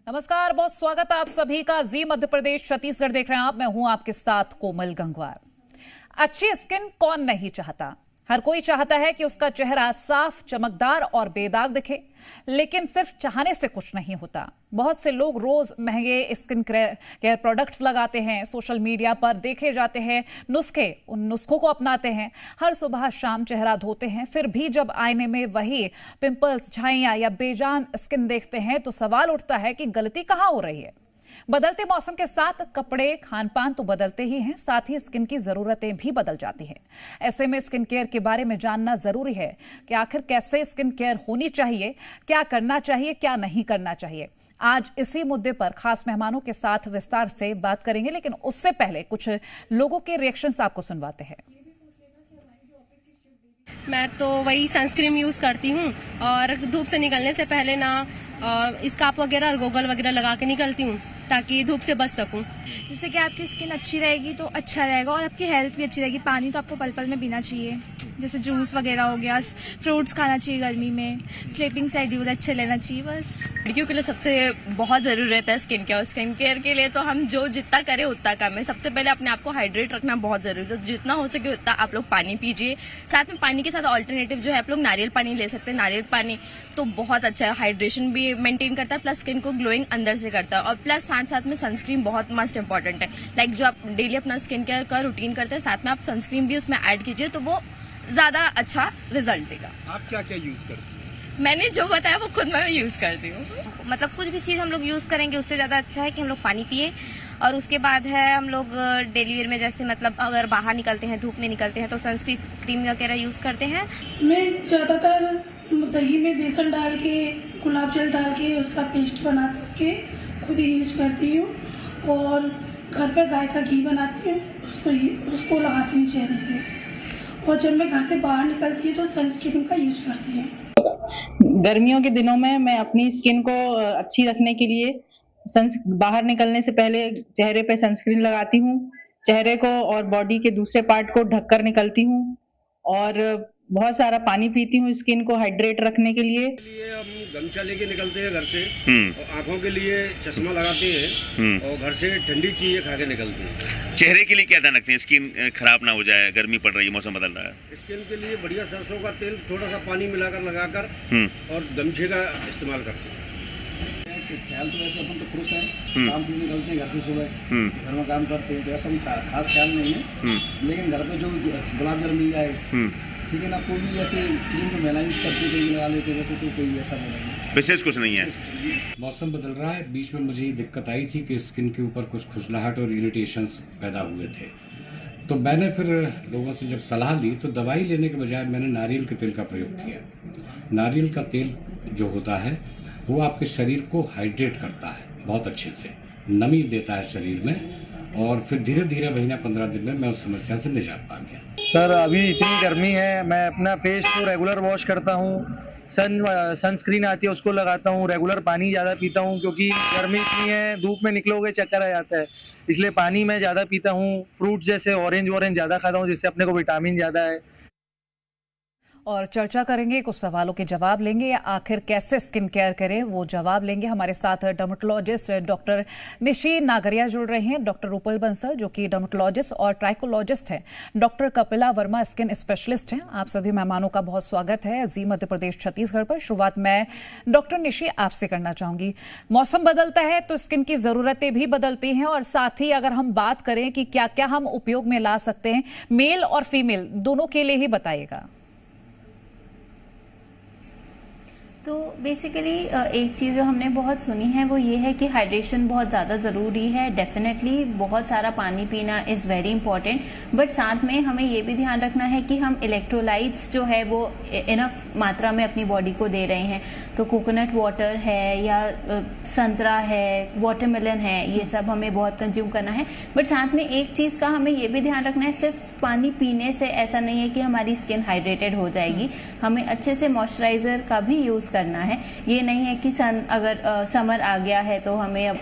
नमस्कार, बहुत स्वागत है आप सभी का। जी मध्य प्रदेश छत्तीसगढ़ देख रहे हैं आप। मैं हूं आपके साथ कोमल गंगवार। अच्छी स्किन कौन नहीं चाहता। हर कोई चाहता है कि उसका चेहरा साफ, चमकदार और बेदाग दिखे, लेकिन सिर्फ चाहने से कुछ नहीं होता। बहुत से लोग रोज महंगे स्किन केयर प्रोडक्ट्स लगाते हैं, सोशल मीडिया पर देखे जाते हैं नुस्खे, उन नुस्खों को अपनाते हैं, हर सुबह शाम चेहरा धोते हैं, फिर भी जब आईने में वही पिंपल्स, झाइयां या बेजान स्किन देखते हैं तो सवाल उठता है कि गलती कहाँ हो रही है। बदलते मौसम के साथ कपड़े, खान पान तो बदलते ही हैं, साथ ही स्किन की जरूरतें भी बदल जाती हैं। ऐसे में स्किन केयर के बारे में जानना जरूरी है कि आखिर कैसे स्किन केयर होनी चाहिए, क्या करना चाहिए, क्या नहीं करना चाहिए। आज इसी मुद्दे पर खास मेहमानों के साथ विस्तार से बात करेंगे, लेकिन उससे पहले कुछ लोगों के रिएक्शंस आपको सुनवाते हैं। मैं तो वही सनस्क्रीन यूज करती हूँ और धूप से निकलने से पहले ना स्कार्फ वगैरह और गोगल वगैरह लगा के निकलती हूँ ताकि धूप से बच सकूं। जिससे कि आपकी स्किन अच्छी रहेगी तो अच्छा रहेगा और आपकी हेल्थ भी अच्छी रहेगी। पानी तो आपको पल पल में पीना चाहिए, जैसे जूस वगैरह हो गया, फ्रूट्स खाना चाहिए गर्मी में, स्लीपिंग शेड्यूल अच्छे लेना चाहिए। बस लड़कियों के लिए सबसे बहुत जरूरी रहता है स्किन केयर। स्किन केयर के लिए तो हम जो जितना करें उतना कम है। सबसे पहले अपने आप को हाइड्रेट रखना बहुत जरूरी है, तो जितना हो सके उतना आप लोग पानी पीजिए। साथ में पानी के साथ ऑल्टरनेटिव जो है आप लोग नारियल पानी ले सकते हैं। नारियल पानी तो बहुत अच्छा है, हाइड्रेशन भी मेंटेन करता है, प्लस स्किन को ग्लोइंग अंदर से करता है। और प्लस साथ में सनस्क्रीन बहुत मस्ट इंपॉर्टेंट है। लाइक जो आप डेली अपना स्किन केयर का रूटीन करते हैं, साथ में आप सनस्क्रीन भी उसमें ऐड कीजिए तो वो ज्यादा अच्छा रिजल्ट देगा। आप क्या क्या यूज करती हैं? मैंने जो बताया वो खुद मैं यूज करती हूँ। मतलब कुछ भी चीज हम लोग यूज करेंगे उससे ज्यादा अच्छा है कि हम लोग पानी पिए। और उसके बाद है हम लोग डेली वेयर में जैसे मतलब अगर बाहर निकलते हैं, धूप में निकलते हैं तो सनस्क्रीन वगैरह यूज करते हैं। मैं ज्यादातर दही में बेसन डाल के, गुलाब जल डाल के उसका पेस्ट बना के खुद ही यूज करती हूँ। और घर पे गाय का घी बनाती हूँ, उसको लगाती हूँ चेहरे से। और जब मैं घर से बाहर निकलती हूँ तो सनस्क्रीन का यूज करती हूँ। गर्मियों के दिनों में मैं अपनी स्किन को अच्छी रखने के लिए बाहर निकलने से पहले चेहरे पे सनस्क्रीन लगाती हूँ। चेहरे को और बॉडी के दूसरे पार्ट को ढककर निकलती हूँ और बहुत सारा पानी पीती हूँ स्किन को हाइड्रेट रखने के लिए। हम गमछा लेके निकलते हैं घर से और आंखों के लिए चश्मा लगाते हैं और घर से ठंडी चीजें खा के निकलते हैं। चेहरे के लिए क्या ध्यान रखते हैं स्किन खराब ना हो जाए, गर्मी पड़ रही है, मौसम बदल रहा है। स्किन के लिए बढ़िया सरसों का तेल थोड़ा सा पानी मिलाकर लगाकर और गमछे का इस्तेमाल करते हैं। ख्याल तो ऐसे अपन तो पुरुष है, काम पे निकलते हैं घर से सुबह, घर में काम करते हैं तो ऐसा भी खास ख्याल नहीं है। लेकिन घर पे जो गुलाब जल मिल जाए, ठीक है ना, कोई भी ऐसे क्रीम तो महिला यूज करती है, लगा लेते, वैसे तो कोई ऐसा नहीं, विशेष कुछ नहीं है। मौसम बदल रहा है, बीच में मुझे ये दिक्कत आई थी कि स्किन के ऊपर कुछ खुजलाहट और इरिटेशंस पैदा हुए थे। तो मैंने फिर लोगों से जब सलाह ली तो दवाई लेने के बजाय मैंने नारियल के तेल का प्रयोग किया। नारियल का तेल जो होता है वो आपके शरीर को हाइड्रेट करता है, बहुत अच्छे से नमी देता है शरीर में। और फिर धीरे धीरे महीना 15 दिन में मैं उस समस्या से निजात पा गया। सर अभी इतनी गर्मी है, मैं अपना फेस को रेगुलर वॉश करता हूँ, सनस्क्रीन आती है उसको लगाता हूँ, रेगुलर पानी ज़्यादा पीता हूँ क्योंकि गर्मी इतनी है, धूप में निकलोगे चक्कर आ जाता है, इसलिए पानी मैं ज़्यादा पीता हूँ। फ्रूट जैसे ऑरेंज ज़्यादा खाता हूँ जिससे अपने को विटामिन ज़्यादा है। और चर्चा करेंगे, कुछ सवालों के जवाब लेंगे, या आखिर कैसे स्किन केयर करें वो जवाब लेंगे। हमारे साथ डर्मेटोलॉजिस्ट डॉक्टर निशी नागरिया जुड़ रहे हैं, डॉक्टर रूपल बंसल जो कि डर्मेटोलॉजिस्ट और ट्राइकोलॉजिस्ट हैं, doctor Kapila Verma skin specialist हैं। आप सभी मेहमानों का बहुत स्वागत है जी मध्य प्रदेश छत्तीसगढ़ पर। शुरुआत मैं डॉक्टर निशी आपसे करना चाहूंगी। मौसम बदलता है तो स्किन की जरूरतें भी बदलती हैं, और साथ ही अगर हम बात करें कि क्या क्या हम उपयोग में ला सकते हैं, मेल और फीमेल दोनों के लिए ही बताइएगा। तो बेसिकली एक चीज़ जो हमने बहुत सुनी है वो ये है कि हाइड्रेशन बहुत ज़्यादा ज़रूरी है। डेफिनेटली बहुत सारा पानी पीना इज़ वेरी इंपॉर्टेंट, बट साथ में हमें ये भी ध्यान रखना है कि हम इलेक्ट्रोलाइट्स जो है वो इनफ मात्रा में अपनी बॉडी को दे रहे हैं। तो कोकोनट वाटर है या संतरा है, वाटरमेलन है, ये सब हमें बहुत कंज्यूम करना है। बट साथ में एक चीज़ का हमें ये भी ध्यान रखना है, सिर्फ पानी पीने से ऐसा नहीं है कि हमारी स्किन हाइड्रेटेड हो जाएगी। हमें अच्छे से मॉइस्चराइजर का भी यूज़ करना है। ये नहीं है कि अगर समर आ गया है तो हमें अब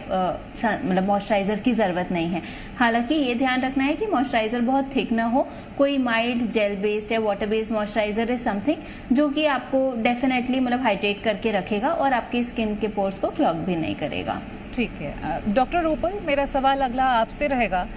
मतलब मॉइस्चराइजर की ज़रूरत नहीं है। हालांकि ये ध्यान रखना है कि मॉइस्चराइजर बहुत थिक ना हो, कोई माइल्ड जेल बेस्ड या water based moisturiser is something जो कि आपको डेफिनेटली मतलब हाइड्रेट करके रखेगा और आपके स्किन के पोर्स को क्लॉग भी नहीं करेगा। ठीक है डॉक्टर रूपल, मेरा सवाल अगला आपसे रहेगा।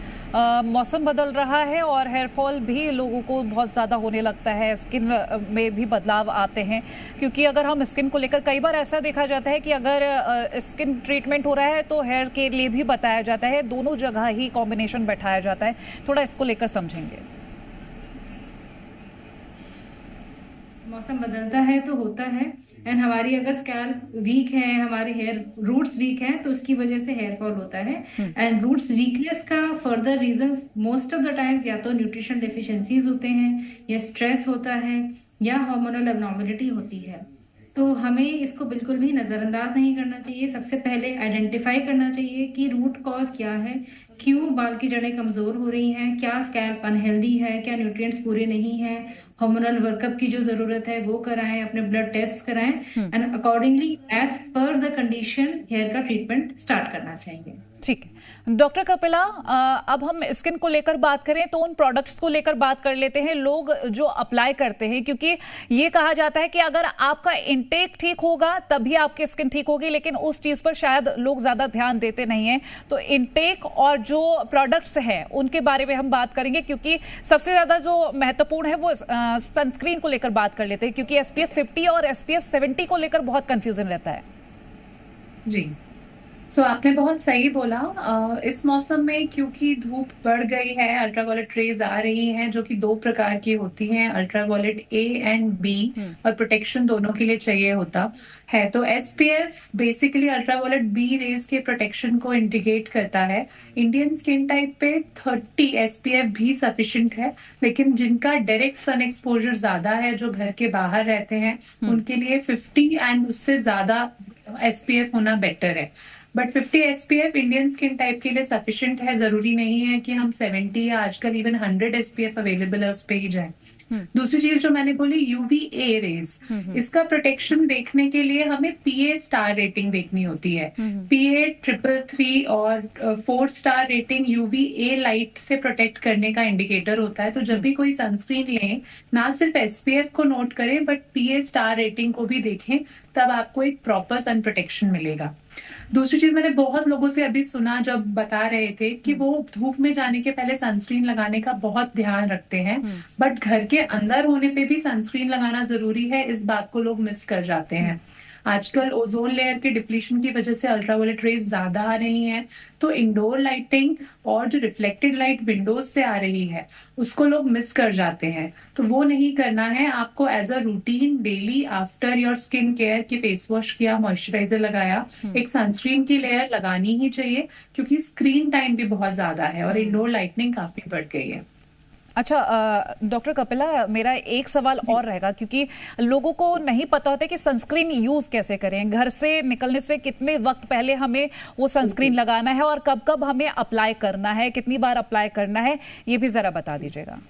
मौसम बदल रहा है और हेयर फॉल भी लोगों को बहुत ज़्यादा होने लगता है, स्किन में भी बदलाव आते हैं, क्योंकि अगर हम स्किन को लेकर कई बार ऐसा देखा जाता है कि अगर स्किन ट्रीटमेंट हो रहा है तो हेयर के लिए भी बताया जाता है, दोनों जगह ही कॉम्बिनेशन बैठाया जाता है। थोड़ा इसको लेकर समझेंगे। मौसम बदलता है तो होता है, एंड हमारी अगर स्कैल्प वीक है, हमारे हेयर रूट्स वीक हैं, तो उसकी वजह से हेयर फॉल होता है। एंड रूट्स वीकनेस का further reasons most of the times या तो न्यूट्रिशन डेफिशिएंसीज होते हैं, या स्ट्रेस होता है, या हार्मोनल एबनॉर्मलिटी होती है। तो हमें इसको बिल्कुल भी नज़रअंदाज नहीं करना चाहिए। सबसे पहले आइडेंटिफाई करना चाहिए कि रूट कॉज क्या है, क्यों बाल की जड़ें कमज़ोर हो रही हैं, क्या स्कैल्प अनहेल्दी है, क्या न्यूट्रिएंट्स पूरे नहीं हैं, हार्मोनल वर्कअप की जो ज़रूरत है वो कराएं, अपने ब्लड टेस्ट कराएं, and accordingly as per the condition hair का ट्रीटमेंट स्टार्ट करना चाहिए। ठीक है डॉक्टर कपिला, अब हम स्किन को लेकर बात करें तो उन प्रोडक्ट्स को लेकर बात कर लेते हैं लोग जो अप्लाई करते हैं, क्योंकि ये कहा जाता है कि अगर आपका इनटेक ठीक होगा तभी आपकी स्किन ठीक होगी, लेकिन उस चीज़ पर शायद लोग ज़्यादा ध्यान देते नहीं हैं। तो इनटेक और जो प्रोडक्ट्स हैं उनके बारे में हम बात करेंगे, क्योंकि सबसे ज़्यादा जो महत्वपूर्ण है वो सनस्क्रीन को लेकर बात कर लेते हैं, क्योंकि SPF 50 और SPF 70 को लेकर बहुत कंफ्यूजन रहता है। जी आपने बहुत सही बोला। इस मौसम में क्योंकि धूप बढ़ गई है, अल्ट्रावायलेट रेज आ रही हैं जो कि 2 प्रकार की होती हैं, अल्ट्रावायलेट A एंड B, और प्रोटेक्शन दोनों के लिए चाहिए होता है। तो SPF basically ultraviolet B rays के प्रोटेक्शन को इंडिकेट करता है। इंडियन स्किन टाइप पे 30 SPF भी सफिशिएंट है, लेकिन जिनका डायरेक्ट सन एक्सपोजर ज्यादा है, जो घर के बाहर रहते हैं, उनके लिए 50 एंड उससे ज्यादा SPF होना बेटर है। But 50 SPF Indian skin type के लिए सफिशिएंट है। जरूरी नहीं है कि हम 70 या आजकल इवन 100 SPF अवेलेबल है उस पे ही जाए। दूसरी चीज जो मैंने बोली UVA रेज, इसका प्रोटेक्शन देखने के लिए हमें PA स्टार रेटिंग देखनी होती है। PA 333 और 4 स्टार रेटिंग UVA लाइट से प्रोटेक्ट करने का इंडिकेटर होता है। तो जब भी कोई सनस्क्रीन लें, ना सिर्फ SPF को नोट करें बट PA स्टार रेटिंग को भी देखें, तब आपको एक प्रॉपर सन प्रोटेक्शन मिलेगा। दूसरी चीज मैंने बहुत लोगों से अभी सुना जब बता रहे थे कि वो धूप में जाने के पहले सनस्क्रीन लगाने का बहुत ध्यान रखते हैं, बट घर के अंदर होने पे भी सनस्क्रीन लगाना जरूरी है। इस बात को लोग मिस कर जाते हैं। आजकल ओजोन लेयर के डिप्लीशन की वजह से अल्ट्रावायलेट रेज ज्यादा आ रही हैं, तो इंडोर लाइटिंग और जो रिफ्लेक्टेड लाइट विंडोज से आ रही है उसको लोग मिस कर जाते हैं। तो वो नहीं करना है आपको। As a routine daily after your skin care की फेस वॉश किया, मॉइस्चराइजर लगाया, एक सनस्क्रीन की लेयर लगानी ही चाहिए, क्योंकि स्क्रीन टाइम भी बहुत ज्यादा है और इंडोर लाइटनिंग काफी बढ़ गई है। अच्छा डॉक्टर कपिला, मेरा एक सवाल और रहेगा, क्योंकि लोगों को नहीं पता होता कि सनस्क्रीन यूज कैसे करें। घर से निकलने से कितने वक्त पहले हमें वो सनस्क्रीन लगाना है और कब कब हमें अप्लाई करना है, कितनी बार अप्लाई करना है, ये भी जरा बता दीजिएगा।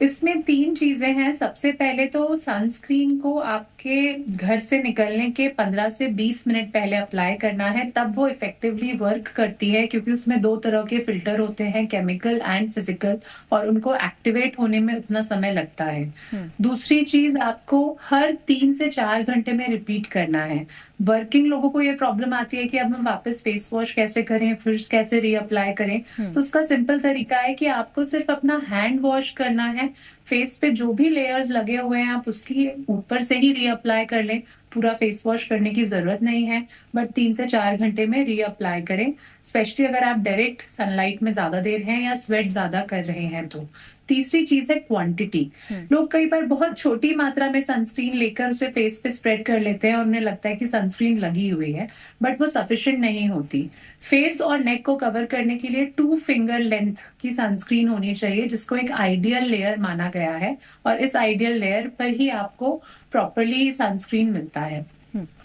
इसमें 3 चीजें हैं। सबसे पहले तो सनस्क्रीन को आपके घर से निकलने के 15 से 20 मिनट पहले अप्लाई करना है, तब वो इफेक्टिवली वर्क करती है, क्योंकि उसमें 2 तरह के फिल्टर होते हैं, केमिकल एंड फिजिकल, और उनको एक्टिवेट होने में उतना समय लगता है। दूसरी चीज, आपको हर 3 से 4 घंटे में रिपीट करना है। वर्किंग लोगों को ये प्रॉब्लम आती है कि अब हम वापस फेस वॉश कैसे करें, फिर कैसे रीअप्लाई करें। तो उसका सिंपल तरीका है कि आपको सिर्फ अपना हैंड वॉश करना है। फेस पे जो भी लेयर्स लगे हुए हैं आप उसकी ऊपर से ही रीअप्लाई कर लें। पूरा फेस वॉश करने की जरूरत नहीं है, बट 3 से 4 घंटे में रीअप्लाई करें, स्पेशली अगर आप डायरेक्ट सनलाइट में ज्यादा देर हैं या स्वेट ज्यादा कर रहे हैं तो। तीसरी चीज है क्वांटिटी। लोग कई बार बहुत छोटी मात्रा में सनस्क्रीन लेकर उसे फेस पे स्प्रेड कर लेते हैं और उन्हें लगता है कि सनस्क्रीन लगी हुई है, बट वो सफिशिएंट नहीं होती। फेस और नेक को कवर करने के लिए 2 फिंगर लेंथ की सनस्क्रीन होनी चाहिए, जिसको एक आइडियल लेयर माना गया है, और इस आइडियल लेयर पर ही आपको प्रॉपरली सनस्क्रीन मिलता है।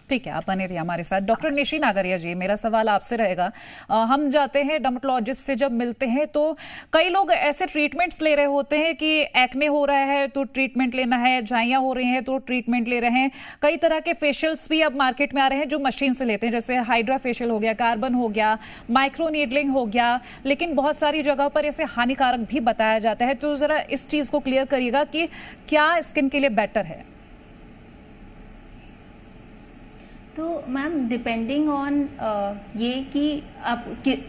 ठीक है, आप बने रहिए हमारे साथ। डॉक्टर निशी नागरिया जी, मेरा सवाल आपसे रहेगा। हम जाते हैं डर्मेटोलॉजिस्ट से, जब मिलते हैं तो कई लोग ऐसे ट्रीटमेंट्स ले रहे होते हैं कि एक्ने हो रहा है तो ट्रीटमेंट लेना है, झाइयाँ हो रही हैं तो ट्रीटमेंट ले रहे हैं। कई तरह के फेशियल्स भी अब मार्केट में आ रहे हैं जो मशीन से लेते हैं, जैसे हाइड्रा फेशियल हो गया, कार्बन हो गया, माइक्रो नीडलिंग हो गया, लेकिन बहुत सारी जगह पर ऐसे हानिकारक भी बताया जाता है। तो जरा इस चीज को क्लियर करिएगा कि क्या स्किन के लिए बेटर है। तो मैम डिपेंडिंग ऑन ये कि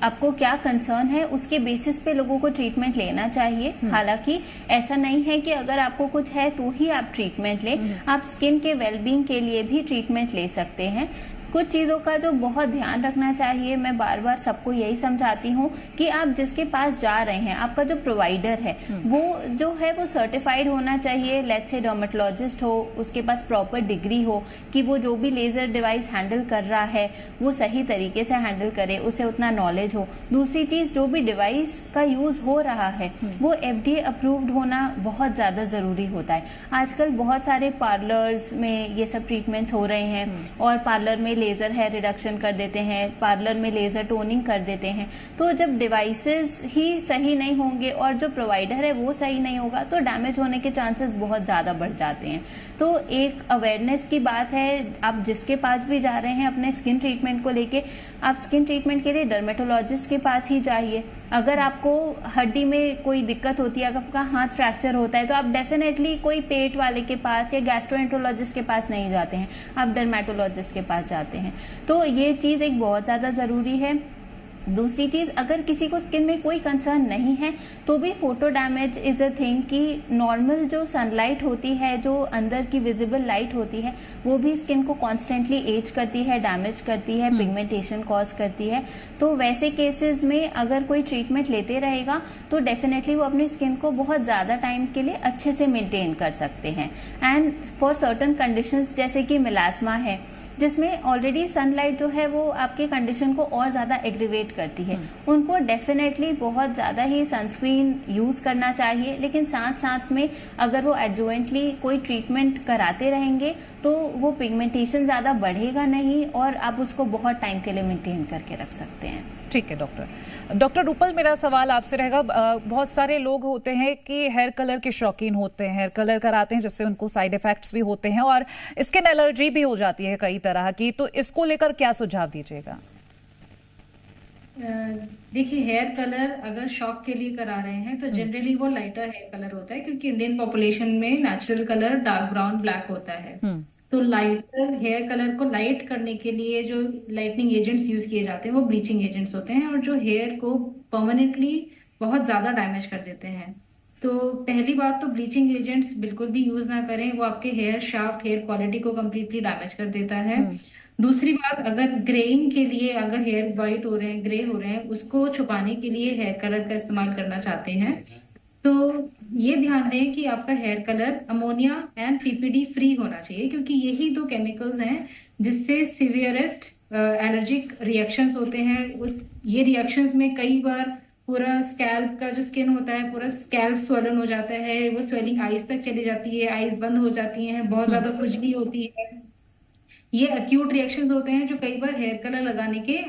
आपको क्या कंसर्न है, उसके बेसिस पे लोगों को ट्रीटमेंट लेना चाहिए। हालांकि ऐसा नहीं है कि अगर आपको कुछ है तो ही आप ट्रीटमेंट लें, आप स्किन के वेलबींग के लिए भी ट्रीटमेंट ले सकते हैं। कुछ चीज़ों का जो बहुत ध्यान रखना चाहिए, मैं बार बार सबको यही समझाती हूँ कि आप जिसके पास जा रहे हैं, आपका जो प्रोवाइडर है वो जो है वो सर्टिफाइड होना चाहिए। लेट्स से डर्मेटोलॉजिस्ट हो, उसके पास प्रॉपर डिग्री हो कि वो जो भी लेजर डिवाइस हैंडल कर रहा है वो सही तरीके से हैंडल करे, उसे उतना नॉलेज हो। दूसरी चीज़, जो भी डिवाइस का यूज हो रहा है वो FDA अप्रूव्ड होना बहुत ज़्यादा ज़रूरी होता है। आजकल बहुत सारे पार्लर्स में ये सब ट्रीटमेंट्स हो रहे हैं और पार्लर में लेजर हेयर रिडक्शन कर देते हैं, पार्लर में लेजर टोनिंग कर देते हैं। तो जब डिवाइसेस ही सही नहीं होंगे और जो प्रोवाइडर है वो सही नहीं होगा तो डैमेज होने के चांसेस बहुत ज़्यादा बढ़ जाते हैं। तो एक अवेयरनेस की बात है, आप जिसके पास भी जा रहे हैं अपने स्किन ट्रीटमेंट को लेके, आप स्किन ट्रीटमेंट के लिए डर्मेटोलॉजिस्ट के पास ही जाइए। अगर आपको हड्डी में कोई दिक्कत होती है, अगर आपका हाथ फ्रैक्चर होता है तो आप डेफिनेटली कोई पेट वाले के पास या गैस्ट्रोएंटरोलॉजिस्ट के पास नहीं जाते हैं, आप डर्मेटोलॉजिस्ट के पास जाते हैं। तो ये चीज़ एक बहुत ज़्यादा ज़रूरी है। दूसरी चीज, अगर किसी को स्किन में कोई कंसर्न नहीं है तो भी photo damage is a thing कि नॉर्मल जो सनलाइट होती है, जो अंदर की विजिबल लाइट होती है, वो भी स्किन को कॉन्स्टेंटली एज करती है, डैमेज करती है, पिगमेंटेशन कॉज करती है। तो वैसे केसेस में अगर कोई ट्रीटमेंट लेते रहेगा तो डेफिनेटली वो अपनी स्किन को बहुत ज्यादा टाइम के लिए अच्छे से मेंटेन कर सकते हैं। एंड फॉर सर्टन कंडीशंस जैसे कि मेलास्मा है, जिसमें ऑलरेडी सनलाइट जो है वो आपके कंडीशन को और ज्यादा एग्रीवेट करती है, उनको डेफिनेटली बहुत ज्यादा ही सनस्क्रीन यूज करना चाहिए। लेकिन साथ साथ में अगर वो एडजुएंटली कोई ट्रीटमेंट कराते रहेंगे तो वो पिगमेंटेशन ज्यादा बढ़ेगा नहीं और आप उसको बहुत टाइम के लिए मेंटेन करके रख सकते हैं। ठीक है डॉक्टर रूपल, मेरा सवाल आपसे रहेगा। बहुत सारे लोग होते हैं कि हेयर कलर के शौकीन होते हैं, हेयर कलर कराते हैं जिससे उनको साइड इफेक्ट्स भी होते हैं और स्किन एलर्जी भी हो जाती है कई तरह की। तो इसको लेकर क्या सुझाव दीजिएगा? देखिए, हेयर कलर अगर शौक के लिए करा रहे हैं तो जनरली वो लाइटर हेयर कलर होता है, क्योंकि इंडियन पॉपुलेशन में natural colour dark brown black होता है। तो लाइटर हेयर कलर को लाइट करने के लिए जो लाइटनिंग एजेंट्स यूज किए जाते हैं वो ब्लीचिंग एजेंट्स होते हैं और जो हेयर को परमानेंटली बहुत ज्यादा डैमेज कर देते हैं। तो पहली बात तो ब्लीचिंग एजेंट्स बिल्कुल भी यूज ना करें, वो आपके हेयर शाफ्ट, हेयर क्वालिटी को कम्प्लीटली डैमेज कर देता है। दूसरी बात, अगर ग्रेइंग के लिए, अगर हेयर वाइट हो रहे हैं, ग्रे हो रहे हैं, उसको छुपाने के लिए हेयर कलर का इस्तेमाल करना चाहते हैं तो ये ध्यान दें कि आपका hair colour ammonia and PPD free होना चाहिए, क्योंकि यही दो केमिकल्स हैं जिससे सीवियरेस्ट एलर्जिक रिएक्शंस होते हैं। ये रिएक्शंस में कई बार पूरा स्कैल्प का जो स्किन होता है, पूरा स्कैल्प स्वेलन हो जाता है, वो स्वेलिंग आईज तक चली जाती है, आईज बंद हो जाती हैं, बहुत ज्यादा खुजली होती है। ये अक्यूट रिएक्शंस होते हैं जो कई बार हेयर कलर लगाने के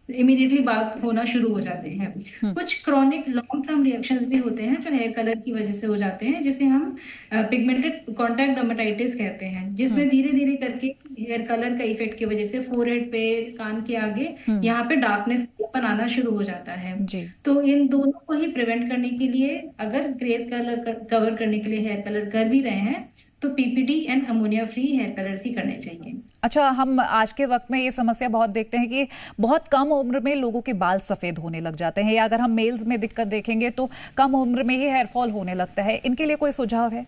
इमीडिएटली बाद होना शुरू हो जाते हैं। कुछ क्रॉनिक लॉन्ग टर्म रिएक्शंस भी होते हैं जो हेयर कलर की वजह से हो जाते हैं, जिसे हम पिगमेंटेड कॉन्टैक्ट डर्मेटाइटिस कहते हैं, जिसमें धीरे धीरे करके हेयर कलर का इफेक्ट की वजह से फोरहेड पे, कान के आगे यहाँ पे डार्कनेस बनाना शुरू हो जाता है। तो इन दोनों को ही प्रिवेंट करने के लिए, अगर ग्रेस कलर कवर करने के लिए हेयर कलर कर भी रहे हैं तो PPD and ammonia free hair colours ही करने चाहिए। अच्छा, हम आज के वक्त में ये समस्या बहुत देखते हैं कि बहुत कम उम्र में लोगों के बाल सफेद होने लग जाते हैं, या अगर हम मेल्स में दिक्कत देखेंगे तो कम उम्र में ही हेयर फॉल होने लगता है। इनके लिए कोई सुझाव है?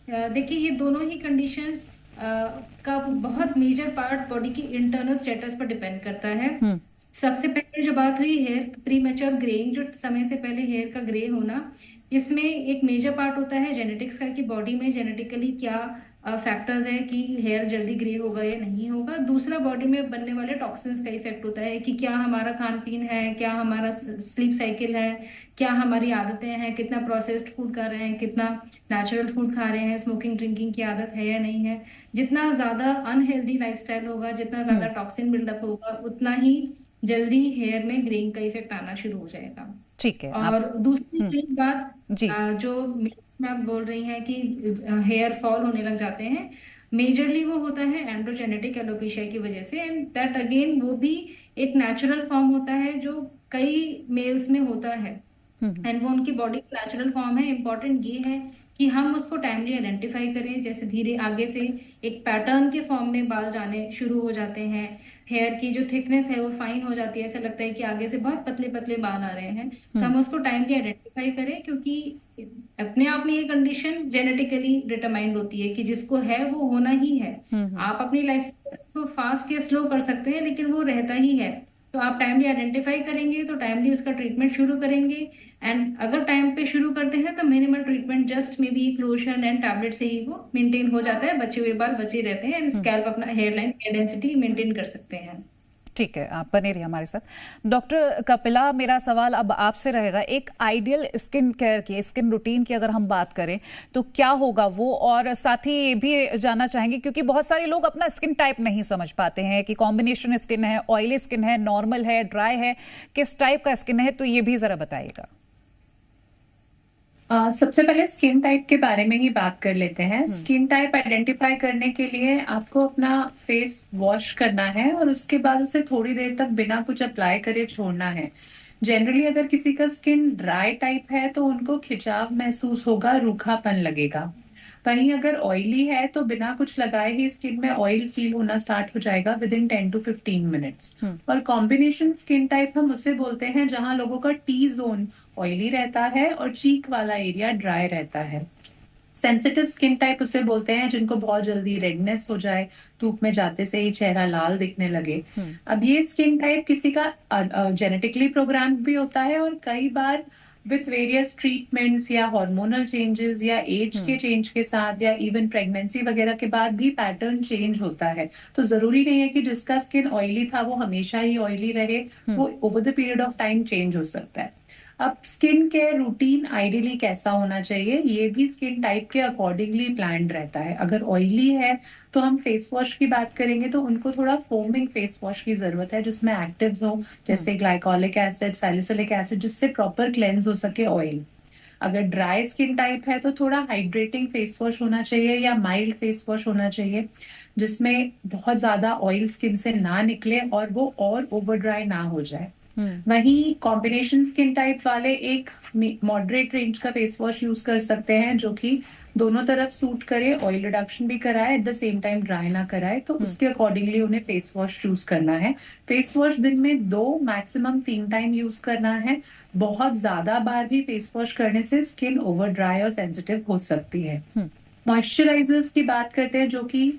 देखिए, ये दोनों ही कंडीशंस का बहुत मेजर पार्ट बॉडी की इंटरनल स्टेटस पर डिपेंड करता है। सबसे पहले जो बात हुई हेयर प्रीमेच्योर ग्रेइंग, जो समय से पहले हेयर का ग्रे होना, इसमें एक मेजर पार्ट होता है जेनेटिक्स का, कि बॉडी में जेनेटिकली क्या फैक्टर्स है कि हेयर जल्दी ग्रे होगा या नहीं होगा। दूसरा बॉडी में बनने वाले टॉक्सिन्स का इफेक्ट होता है कि क्या हमारा खान पीन है, क्या हमारा स्लीप साइकिल है, क्या हमारी आदतें हैं, कितना प्रोसेस्ड फूड खा रहे हैं, कितना नेचुरल फूड खा रहे हैं, स्मोकिंग ड्रिंकिंग की आदत है या नहीं है। जितना ज्यादा अनहेल्दी लाइफस्टाइल होगा, जितना ज्यादा टॉक्सिन बिल्डअप होगा, उतना ही जल्दी हेयर में ग्रेइंग का इफेक्ट आना शुरू हो जाएगा। ठीक है। और दूसरी बात जो आप बोल रही हैं कि हेयर फॉल होने लग जाते हैं, मेजरली वो होता है एंड्रोजेनेटिक एलोपेशिया की वजह से, एंड दैट अगेन वो भी एक नेचुरल फॉर्म होता है जो कई मेल्स में होता है, एंड वो उनकी बॉडी का नेचुरल फॉर्म है। इम्पोर्टेंट ये है कि हम उसको टाइमली आइडेंटिफाई करें। जैसे धीरे आगे से एक पैटर्न के फॉर्म में बाल जाने शुरू हो जाते हैं, हेयर की जो थिकनेस है वो फाइन हो जाती है, ऐसा लगता है कि आगे से बहुत पतले पतले बाल आ रहे हैं, तो हम उसको टाइमली आइडेंटिफाई करें, क्योंकि अपने आप में ये कंडीशन जेनेटिकली डिटरमाइंड होती है कि जिसको है वो होना ही है। आप अपनी लाइफ को फास्ट या स्लो कर सकते हैं, लेकिन वो रहता ही है। तो आप टाइमली आइडेंटिफाई करेंगे तो टाइमली उसका ट्रीटमेंट शुरू करेंगे, एंड अगर टाइम पे शुरू करते हैं तो minimal treatment just may be lotion and tablet से ही वो मेंटेन हो जाता है, बचे हुए बाल बचे रहते हैं, एंड स्कैल्प अपना hair line hair density maintain कर सकते हैं। ठीक है, आप बने रहिए हमारे साथ। डॉक्टर कपिला, मेरा सवाल अब आपसे रहेगा, एक आइडियल स्किन केयर की, स्किन रूटीन की अगर हम बात करें तो क्या होगा वो, और साथ ही ये भी जानना चाहेंगे क्योंकि बहुत सारे लोग अपना स्किन टाइप नहीं समझ पाते हैं कि कॉम्बिनेशन स्किन है, ऑयली स्किन है, नॉर्मल है, ड्राई है, किस टाइप का स्किन है, तो ये भी जरा बताइएगा। सबसे पहले स्किन टाइप के बारे में ही बात कर लेते हैं। स्किन टाइप आइडेंटिफाई करने के लिए आपको अपना फेस वॉश करना है और उसके बाद उसे थोड़ी देर तक बिना कुछ अप्लाई करे छोड़ना है। जनरली अगर किसी का स्किन ड्राई टाइप है तो उनको खिंचाव महसूस होगा, रूखापन लगेगा। वहीं अगर ऑयली है तो बिना कुछ लगाए ही स्किन में ऑयल फील होना स्टार्ट हो जाएगा विद इन 10 to 15 मिनट्स। और कॉम्बिनेशन स्किन टाइप हम उसे बोलते हैं जहां लोगों का टी जोन ऑयली रहता है और चीक वाला एरिया ड्राई रहता है। सेंसिटिव स्किन टाइप उसे बोलते हैं जिनको बहुत जल्दी रेडनेस हो जाए, धूप में जाते से ही चेहरा लाल दिखने लगे। अब ये स्किन टाइप किसी का जेनेटिकली प्रोग्राम भी होता है और कई बार विथ वेरियस ट्रीटमेंट्स या हार्मोनल चेंजेस या एज के चेंज के साथ या इवन प्रेगनेंसी वगैरह के बाद भी पैटर्न चेंज होता है। तो जरूरी नहीं है कि जिसका स्किन ऑयली था वो हमेशा ही ऑयली रहे, वो over the period of time change हो सकता है। अब स्किन केयर रूटीन आइडियली कैसा होना चाहिए, ये भी स्किन टाइप के अकॉर्डिंगली प्लान्ड रहता है। अगर ऑयली है तो हम फेस वॉश की बात करेंगे तो उनको थोड़ा फोमिंग फेस वॉश की जरूरत है जिसमें एक्टिव्स हो, जैसे ग्लाइकोलिक एसिड, सैलिसिलिक एसिड, जिससे प्रॉपर क्लेंस हो सके ऑयल। अगर ड्राई स्किन टाइप है तो थोड़ा हाइड्रेटिंग फेस वॉश होना चाहिए या माइल्ड फेस वॉश होना चाहिए जिसमें बहुत ज्यादा ऑयल स्किन से ना निकले और वो और ओवर ड्राई ना हो जाए। वहीं कॉम्बिनेशन स्किन टाइप वाले एक मॉडरेट रेंज का फेस वॉश यूज कर सकते हैं जो कि दोनों तरफ सूट करे, ऑयल रिडक्शन भी कराए, at the same time dry ना कराए, तो उसके अकॉर्डिंगली उन्हें फेस वॉश चूज करना है। फेस वॉश दिन में 2 मैक्सिमम 3 टाइम यूज करना है। बहुत ज्यादा बार भी फेस वॉश करने से स्किन ओवर ड्राई और सेंसिटिव हो सकती है। मॉइस्चराइजर्स की बात करते हैं जो कि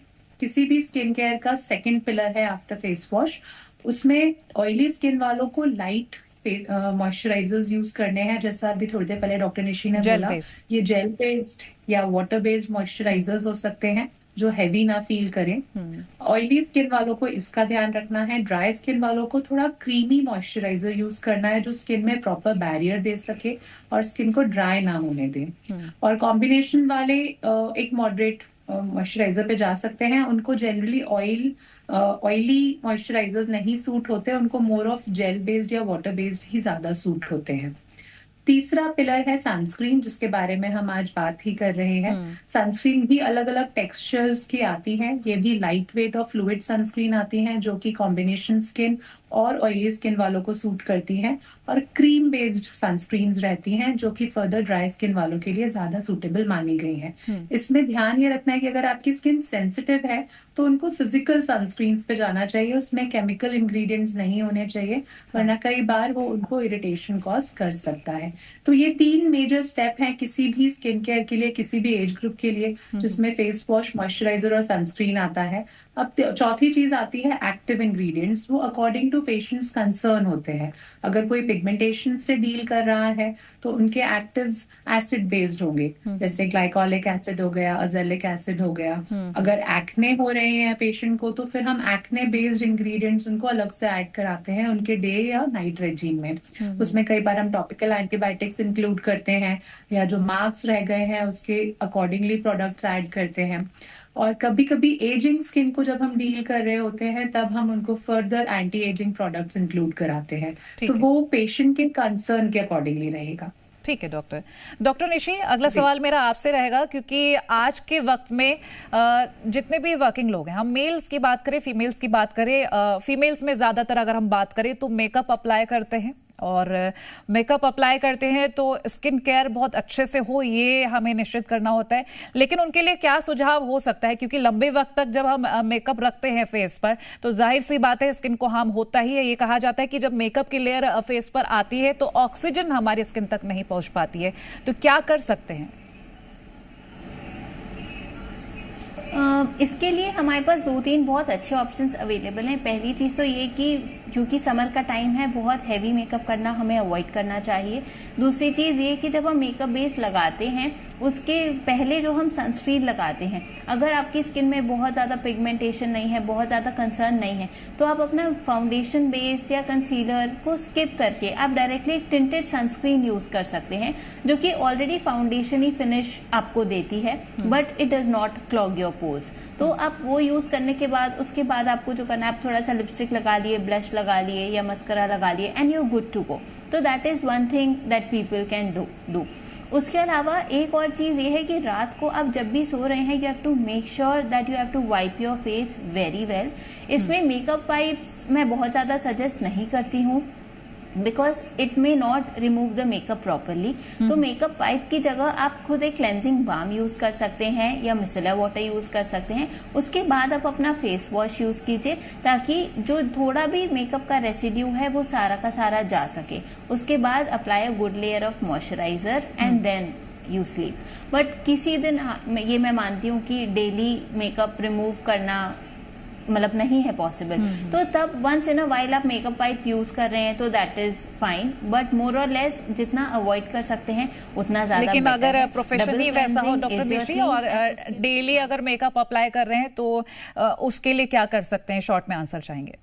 किसी भी स्किन केयर का सेकेंड पिलर है आफ्टर फेस वॉश। उसमें ऑयली स्किन वालों को लाइट मॉइस्चराइजर्स यूज करने हैं, जैसा अभी थोड़ी देर पहले डॉक्टर निशी ने बोला। ये जेल बेस्ड या वाटर बेस्ड मॉइस्चराइजर्स हो सकते हैं जो हैवी ना फील करें। ऑयली स्किन वालों को इसका ध्यान रखना है। ड्राई स्किन वालों को थोड़ा क्रीमी मॉइस्चराइजर यूज करना है जो स्किन में प्रॉपर बैरियर दे सके और स्किन को ड्राई ना होने दे। और कॉम्बिनेशन वाले एक मॉडरेट मॉइस्चराइजर पे जा सकते हैं। उनको जनरली ऑयली मॉइस्चराइजर्स नहीं सूट होते, उनको मोर ऑफ जेल बेस्ड या वाटर बेस्ड ही ज्यादा सूट होते हैं। तीसरा पिलर है सनस्क्रीन, जिसके बारे में हम आज बात ही कर रहे हैं। सनस्क्रीन भी अलग अलग टेक्सचर्स की आती हैं। ये भी लाइट वेट और फ्लूइड सनस्क्रीन आती हैं जो कि कॉम्बिनेशन स्किन और ऑयली स्किन वालों को सूट करती हैं। और क्रीम बेस्ड सनस्क्रीन्स रहती हैं जो कि फर्दर ड्राई स्किन वालों के लिए ज्यादा सूटेबल मानी गई हैं। इसमें ध्यान ये रखना है कि अगर आपकी स्किन सेंसिटिव है तो उनको फिजिकल सनस्क्रीन्स पे जाना चाहिए, उसमें केमिकल इंग्रेडिएंट्स नहीं होने चाहिए, वरना कई बार वो उनको इरिटेशन कॉज कर सकता है। तो ये 3 मेजर स्टेप हैं किसी भी स्किन केयर के लिए, किसी भी एज ग्रुप के लिए, जिसमें फेस वॉश, मॉइस्चराइजर और सनस्क्रीन आता है। अब चौथी चीज आती है एक्टिव इंग्रेडिएंट्स। वो अकॉर्डिंग टू पेशेंट्स कंसर्न होते हैं। अगर कोई पिगमेंटेशन से डील कर रहा है तो उनके एक्टिव्स एसिड बेस्ड होंगे, जैसे ग्लाइकोलिक एसिड हो गया, अजेलिक एसिड हो गया। अगर एक्ने हो रहे हैं पेशेंट को तो फिर हम एक्ने बेस्ड इंग्रेडिएंट्स उनको अलग से ऐड कराते हैं उनके डे या नाइट रेजीम में। उसमें कई बार हम टॉपिकल एंटीबायोटिक्स इंक्लूड करते हैं या जो मार्क्स रह गए हैं उसके अकॉर्डिंगली प्रोडक्ट्स ऐड करते हैं। और कभी कभी एजिंग स्किन को जब हम डील कर रहे होते हैं तब हम उनको further anti ageing products include कराते हैं। तो वो पेशेंट के कंसर्न के अकॉर्डिंगली रहेगा। ठीक है डॉक्टर निशी, अगला सवाल मेरा आपसे रहेगा, क्योंकि आज के वक्त में जितने भी वर्किंग लोग हैं, हम मेल्स की बात करें, फीमेल्स की बात करें, फीमेल्स में ज्यादातर अगर हम बात करें तो मेकअप अप्लाई करते हैं, और मेकअप अप्लाई करते हैं तो स्किन केयर बहुत अच्छे से हो ये हमें निश्चित करना होता है। लेकिन उनके लिए क्या सुझाव हो सकता है, क्योंकि लंबे वक्त तक जब हम मेकअप रखते हैं फेस पर तो जाहिर सी बात है स्किन को हार्म होता ही है। ये कहा जाता है कि जब मेकअप की लेयर फेस पर आती है तो ऑक्सीजन हमारी स्किन तक नहीं पहुंच पाती है, तो क्या कर सकते हैं? इसके लिए हमारे पास 2-3 बहुत अच्छे ऑप्शंस अवेलेबल हैं। पहली चीज़ तो ये कि क्योंकि समर का टाइम है, बहुत हैवी मेकअप करना हमें अवॉइड करना चाहिए। दूसरी चीज़ ये कि जब हम मेकअप बेस लगाते हैं उसके पहले जो हम सनस्क्रीन लगाते हैं, अगर आपकी स्किन में बहुत ज़्यादा पिगमेंटेशन नहीं है, बहुत ज़्यादा कंसर्न नहीं है, तो आप अपना फाउंडेशन बेस या कंसीलर को स्किप करके आप डायरेक्टली एक टिंटेड सनस्क्रीन यूज़ कर सकते हैं, जो कि ऑलरेडी फाउंडेशन ही फिनिश आपको देती है, but it does not clog your pores. तो आप वो यूज़ करने के बाद उसके बाद आपको जो करना है, आप थोड़ा सा लिपस्टिक लगा लिए, ब्लश लगा लिए या मस्करा लगा लिए, and you good to go. तो that is one thing that people can do. उसके अलावा एक और चीज़ ये है कि रात को आप जब भी सो रहे हैं, you have to make sure that you have to wipe your face very well. इसमें मेकअप वाइप्स मैं बहुत ज़्यादा सजेस्ट नहीं करती हूँ, because it may not remove the makeup properly. तो मेकअप वाइप की जगह आप खुद एक क्लेंजिंग बाम यूज कर सकते हैं या मिसेलर वाटर यूज कर सकते हैं। उसके बाद आप अपना फेस वॉश यूज कीजिए, ताकि जो थोड़ा भी मेकअप का रेसिड्यू है वो सारा का सारा जा सके। उसके बाद apply a good layer of moisturiser and then you sleep. But किसी दिन ये मैं मानती हूँ कि डेली मेकअप रिमूव करना मतलब नहीं है पॉसिबल, तो तब वंस इन अ वाइल आप मेकअप वाइप यूज कर रहे हैं तो that is fine, but more और लेस जितना अवॉइड कर सकते हैं उतना ज्यादा। लेकिन अगर प्रोफेशनली वैसा हो डॉक्टर निशी और डेली अगर मेकअप अप्लाई कर रहे हैं तो उसके लिए क्या कर सकते हैं? शॉर्ट में आंसर चाहेंगे।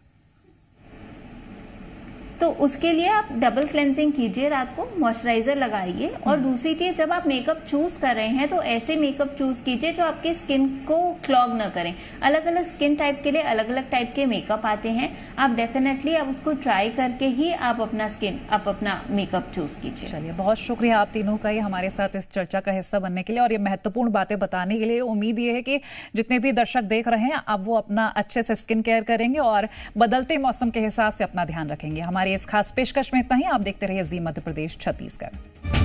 तो उसके लिए आप डबल क्लेंजिंग कीजिए, रात को मॉइस्चराइजर लगाइए। और दूसरी चीज, जब आप मेकअप चूज कर रहे हैं तो ऐसे मेकअप चूज कीजिए जो आपकी स्किन को क्लॉग न करें। अलग अलग स्किन टाइप के लिए अलग अलग टाइप के मेकअप आते हैं, आप डेफिनेटली आप उसको ट्राई करके ही आप अपना मेकअप चूज कीजिए। चलिए, बहुत शुक्रिया आप तीनों का ये हमारे साथ इस चर्चा का हिस्सा बनने के लिए और ये महत्वपूर्ण बातें बताने के लिए। उम्मीद ये है कि जितने भी दर्शक देख रहे हैं अब वो अपना अच्छे से स्किन केयर करेंगे और बदलते मौसम के हिसाब से अपना ध्यान रखेंगे। हमारी इस खास पेशकश में इतना ही। आप देखते रहिए जी मध्य प्रदेश छत्तीसगढ़।